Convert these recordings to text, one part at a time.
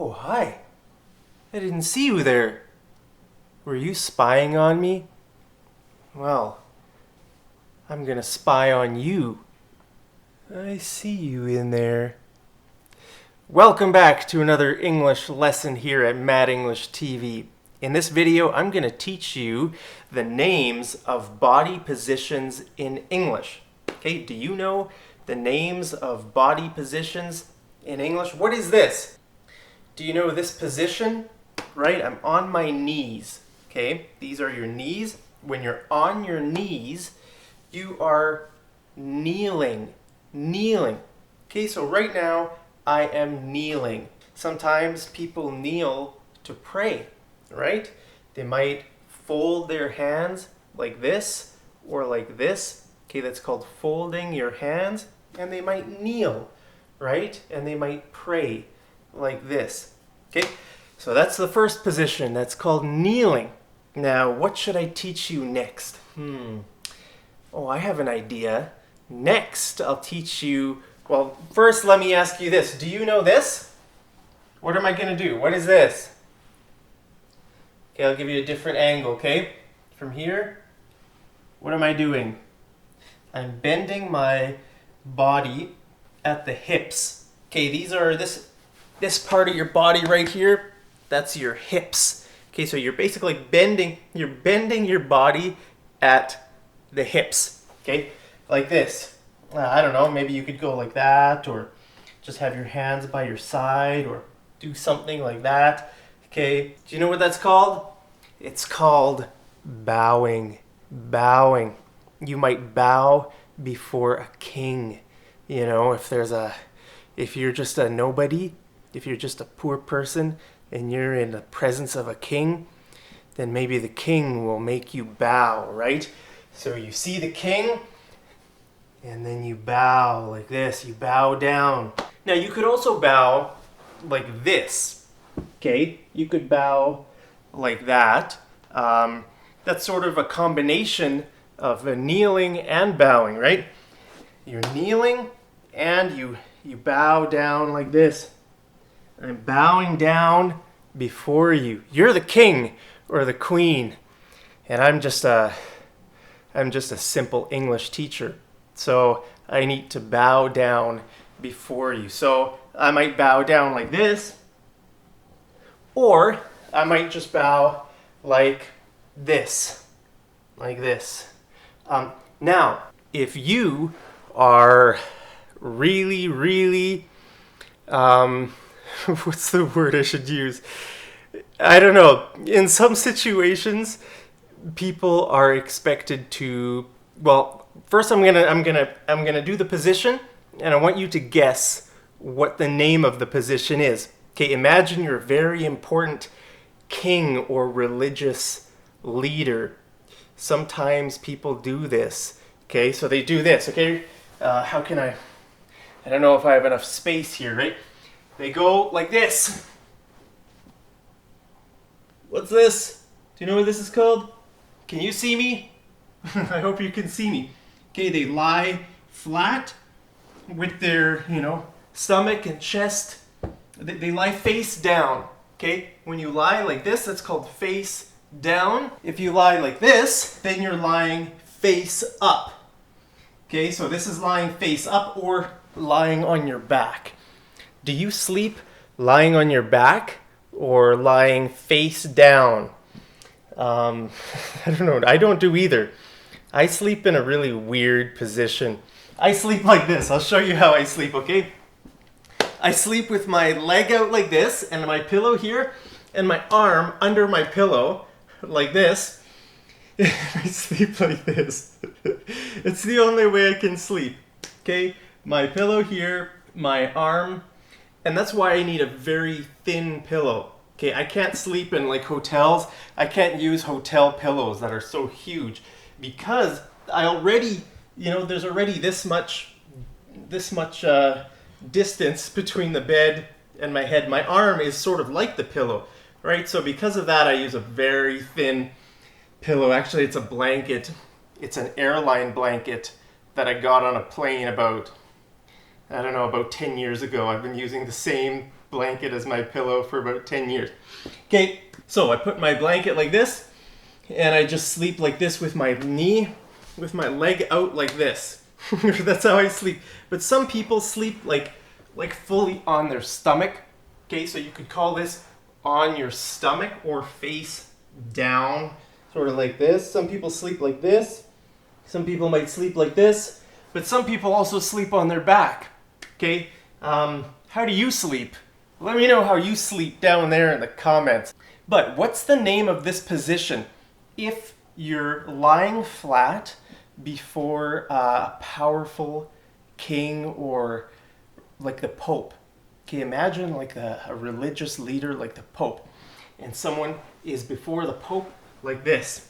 Oh, hi. I didn't see you there. Were you spying on me? Well, I'm gonna spy on you. I see you in there. Welcome back to another English lesson here at Mad English TV. In this video, I'm gonna teach you the names of body positions in English. Okay, do you know the names of body positions in English? What is this? Do you know this position? Right, I'm on my knees. Okay, these are your knees. When you're on your knees, you are kneeling. Kneeling. Okay, so right now, I am kneeling. Sometimes people kneel to pray, right? They might fold their hands like this or like this. Okay, that's called folding your hands. And they might kneel, right? And they might pray like this. Okay, so that's the first position. That's called kneeling. Now, what should I teach you next? Oh, I have an idea. Next, I'll teach you, well, first let me ask you this. Do you know this? What am I going to do? What is this? Okay, I'll give you a different angle, okay? From here, what am I doing? I'm bending my body at the hips. Okay, these are this part of your body right here, that's your hips. Okay, so you're basically bending your body at the hips. Okay, like this. I don't know, maybe you could go like that, or just have your hands by your side, or do something like that. Okay, do you know what that's called? It's called bowing. Bowing. You might bow before a king. You know, if you're just a nobody, if you're just a poor person and you're in the presence of a king, then maybe the king will make you bow, right? So you see the king, and then you bow like this. You bow down. Now you could also bow like this, okay? You could bow like that. That's sort of a combination of a kneeling and bowing, right? You're kneeling and you bow down like this. I'm bowing down before you. You're the king or the queen, and I'm just a simple English teacher. So I need to bow down before you. So I might bow down like this, or I might just bow like this, like this. Now, if you are really, what's the word I should use? I don't know. In some situations, people are expected to, well, first I'm gonna do the position, and I want you to guess what the name of the position is. Okay, imagine you're a very important king or religious leader. Sometimes people do this. Okay, so they do this. Okay, how can I don't know if I have enough space here, right? They go like this. What's this? Do you know what this is called? Can you see me? I hope you can see me. Okay, they lie flat with their, stomach and chest. They lie face down. Okay, when you lie like this, that's called face down. If you lie like this, then you're lying face up. Okay, so this is lying face up or lying on your back. Do you sleep lying on your back or lying face down? I don't know. I don't do either. I sleep in a really weird position. I sleep like this. I'll show you how I sleep, okay? I sleep with my leg out like this and my pillow here and my arm under my pillow like this. I sleep like this. It's the only way I can sleep. Okay? My pillow here, my arm, and that's why I need a very thin pillow. Okay, I can't sleep in like hotels. I can't use hotel pillows that are so huge because I already, there's already this much distance between the bed and my head. My arm is sort of like the pillow, right? So because of that, I use a very thin pillow. Actually, it's a blanket. It's an airline blanket that I got on a plane about 10 years ago. I've been using the same blanket as my pillow for about 10 years. Okay, so I put my blanket like this, and I just sleep like this with my leg out like this. That's how I sleep. But some people sleep like fully on their stomach. Okay, so you could call this on your stomach or face down, sort of like this. Some people sleep like this. Some people might sleep like this. But some people also sleep on their back. Okay, how do you sleep? Let me know how you sleep down there in the comments. But what's the name of this position if you're lying flat before a powerful king or like the Pope? Okay, imagine like a religious leader like the Pope, and someone is before the Pope like this.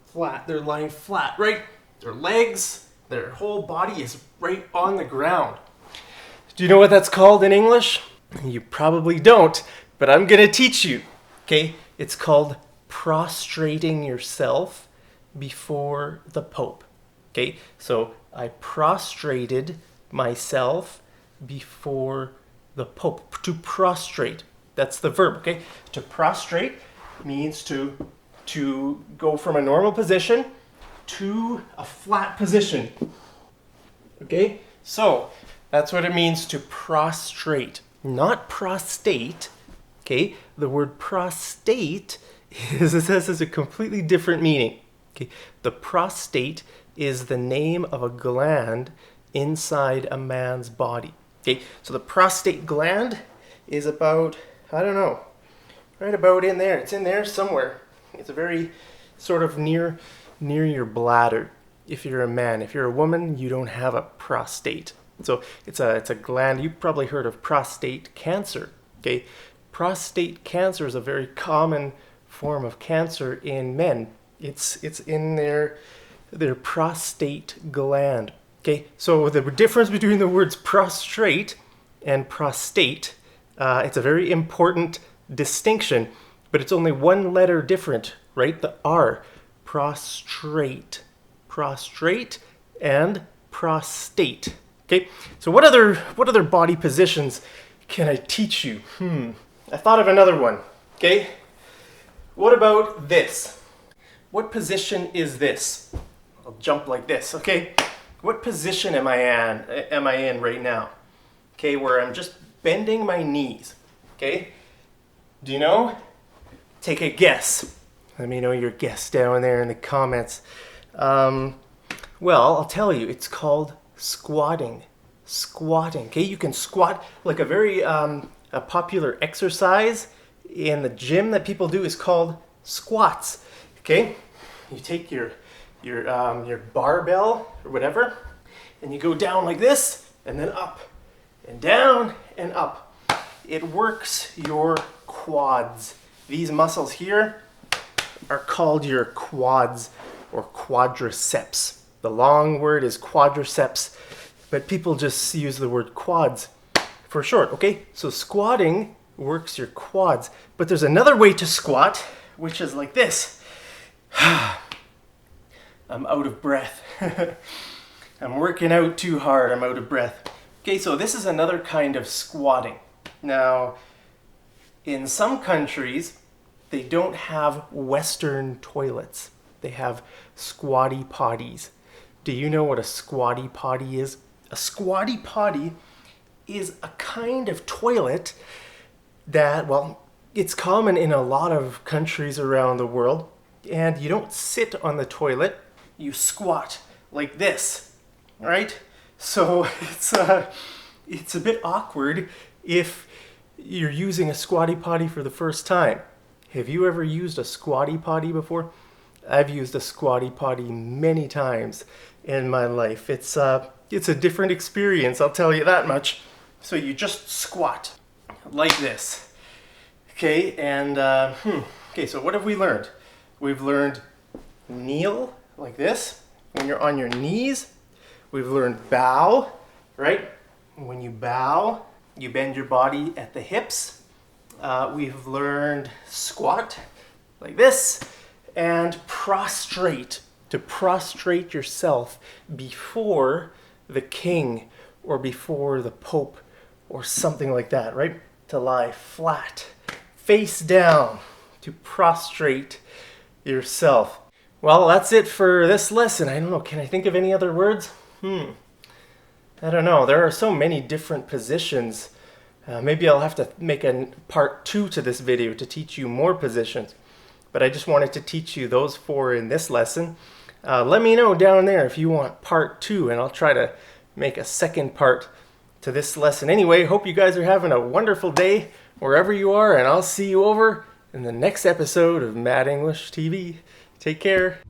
Flat, they're lying flat, right? Their legs, their whole body is right on the ground. Do you know what that's called in English? You probably don't, but I'm gonna teach you. Okay, it's called prostrating yourself before the Pope. Okay, so I prostrated myself before the Pope. To prostrate, that's the verb. Okay, to prostrate means to go from a normal position to a flat position. Okay, so that's what it means to prostrate, not prostate. Okay, the word prostate has a completely different meaning. Okay, the prostate is the name of a gland inside a man's body. Okay, so the prostate gland is about, I don't know, right about in there. It's in there somewhere. It's a very sort of near your bladder if you're a man. If you're a woman, you don't have a prostate. So it's a gland. You've probably heard of prostate cancer. Okay, prostate cancer is a very common form of cancer in men. It's in their prostate gland. Okay, so the difference between the words prostrate and prostate, it's a very important distinction, but it's only one letter different, right? The R, prostrate, and prostate. Okay, so what other body positions can I teach you? I thought of another one. Okay, what about this? What position is this? I'll jump like this. Okay, what position am I in right now? Okay, where I'm just bending my knees. Okay, do you know? Take a guess. Let me know your guess down there in the comments. Well, I'll tell you, it's called squatting. Squatting. Okay, you can squat like a very a popular exercise in the gym that people do is called squats. Okay, you take your barbell or whatever, and you go down like this, and then up, and down, and up. It works your quads. These muscles here are called your quads or quadriceps. The long word is quadriceps, but people just use the word quads for short, okay? So squatting works your quads, but there's another way to squat, which is like this. I'm out of breath. I'm working out too hard, I'm out of breath. Okay, so this is another kind of squatting. Now, in some countries, they don't have Western toilets. They have squatty potties. Do you know what a squatty potty is? A squatty potty is a kind of toilet that, well, it's common in a lot of countries around the world. And you don't sit on the toilet, you squat like this, right? So it's a bit awkward if you're using a squatty potty for the first time. Have you ever used a squatty potty before? I've used a squatty potty many times in my life. It's a different experience, I'll tell you that much. So you just squat like this. Okay, and okay, so what have we learned? We've learned kneel like this when you're on your knees. We've learned bow, right? When you bow, you bend your body at the hips. We've learned squat like this and prostrate, to prostrate yourself before the king or before the Pope or something like that, right? To lie flat, face down, to prostrate yourself. Well, that's it for this lesson. I don't know, can I think of any other words? I don't know. There are so many different positions. Maybe I'll have to make a part 2 to this video to teach you more positions. But I just wanted to teach you those 4 in this lesson. Let me know down there if you want part 2, and I'll try to make a second part to this lesson. Anyway, hope you guys are having a wonderful day wherever you are, and I'll see you over in the next episode of Mad English TV. Take care.